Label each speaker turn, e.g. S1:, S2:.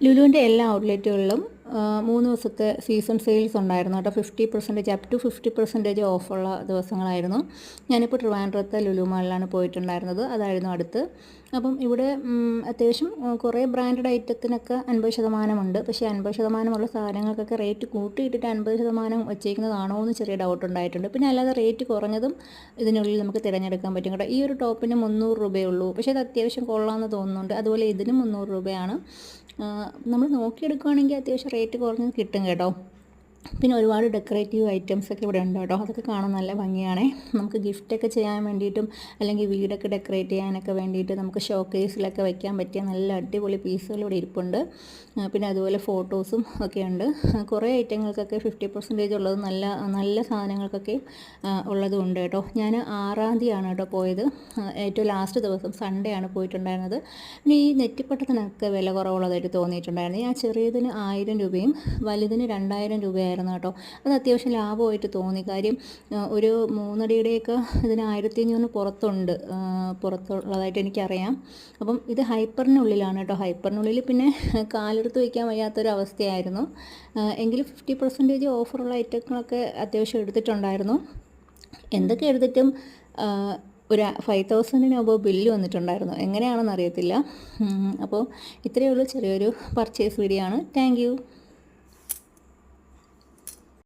S1: ലുലുവിൻ്റെ എല്ലാ ഔട്ട്ലെറ്റുകളിലും 3 ദിവസത്തെ season sales ഉണ്ടായിരുന്നു കേട്ടോ. 50% അപ് ടു 50% ഓഫുള്ള ദിവസങ്ങളായിരുന്നു. ഞാനിപ്പോൾ ട്രിവാൻഡ്രത്തെ ലുലു മാളിലാണ് പോയിട്ടുണ്ടായിരുന്നത്. അതായിരുന്നു അടുത്ത്. അപ്പം ഇവിടെ അത്യാവശ്യം കുറേ ബ്രാൻഡഡ് ഐറ്റത്തിനൊക്കെ 50% ഉണ്ട്. പക്ഷേ 50% ഉള്ള സാധനങ്ങൾക്കൊക്കെ റേറ്റ് കൂട്ടിയിട്ടിട്ട് 50% വച്ചേക്കുന്നതാണോ എന്ന് ചെറിയ ഡൗട്ട് ഉണ്ടായിട്ടുണ്ട്. പിന്നെ അല്ലാതെ റേറ്റ് കുറഞ്ഞതും ഇതിനുള്ളിൽ നമുക്ക് തിരഞ്ഞെടുക്കാൻ പറ്റും കേട്ടോ. ഈ ഒരു ടോപ്പിന് 300 രൂപയേ ഉള്ളൂ. പക്ഷേ അത് അത്യാവശ്യം കൊള്ളാമെന്ന് തോന്നുന്നുണ്ട്. അതുപോലെ ഇതിനും 300 രൂപയാണ്. നമ്മൾ നോക്കിയെടുക്കുകയാണെങ്കിൽ അത്യാവശ്യം റേറ്റ് കുറഞ്ഞത് കിട്ടും കേട്ടോ. പിന്നെ ഒരുപാട് ഡെക്കറേറ്റീവ് ഐറ്റംസൊക്കെ ഇവിടെ ഉണ്ട് കേട്ടോ. അതൊക്കെ കാണാൻ നല്ല ഭംഗിയാണേ. നമുക്ക് ഗിഫ്റ്റൊക്കെ ചെയ്യാൻ വേണ്ടിയിട്ടും അല്ലെങ്കിൽ വീടൊക്കെ ഡെക്കറേറ്റ് ചെയ്യാനൊക്കെ വേണ്ടിയിട്ട് നമുക്ക് ഷോക്കേസിലൊക്കെ വയ്ക്കാൻ പറ്റിയ നല്ല അടിപൊളി പീസുകൾ ഇവിടെ ഇരിപ്പുണ്ട്. പിന്നെ അതുപോലെ ഫോട്ടോസും ഒക്കെ ഉണ്ട്. കുറേ ഐറ്റങ്ങൾക്കൊക്കെ 50% ഉള്ളത് നല്ല നല്ല സാധനങ്ങൾക്കൊക്കെ ഉള്ളതും ഉണ്ട് കേട്ടോ. ഞാൻ 6-ാം തീയതിയാണ് കേട്ടോ പോയത്. ഏറ്റവും ലാസ്റ്റ് ദിവസം സൺഡേ ആണ് പോയിട്ടുണ്ടായിരുന്നത്. പിന്നെ ഈ നെറ്റിപ്പട്ടത്തിനൊക്കെ വില കുറവുള്ളതായിട്ട് തോന്നിയിട്ടുണ്ടായിരുന്നു. ആ ചെറിയതിന് 1000 രൂപയും വലുതിന് 2000 രൂപയായിരുന്നു കേട്ടോ. അത് അത്യാവശ്യം ലാഭമായിട്ട് തോന്നി. കാര്യം ഒരു 3 അടിയുടെയൊക്കെ ഇതിന് 1500 പുറത്തുള്ളതായിട്ട് എനിക്കറിയാം. അപ്പം ഇത് ഹൈപ്പറിനുള്ളിലാണ് കേട്ടോ. ഹൈപ്പറിനുള്ളിൽ പിന്നെ കാലെടുത്ത് വയ്ക്കാൻ വയ്യാത്തൊരവസ്ഥയായിരുന്നു. എങ്കിലും 50% ഓഫറുള്ള ഐറ്റങ്ങളൊക്കെ അത്യാവശ്യം എടുത്തിട്ടുണ്ടായിരുന്നു. എന്തൊക്കെ എടുത്തിട്ടും ഒരു 5000 അബോവ് ബില്ല് വന്നിട്ടുണ്ടായിരുന്നു. എങ്ങനെയാണെന്ന് അറിയത്തില്ല. അപ്പോൾ ഇത്രയേ ഉള്ളൂ, ചെറിയൊരു പർച്ചേസ് വീഡിയോ ആണ്. Thank you.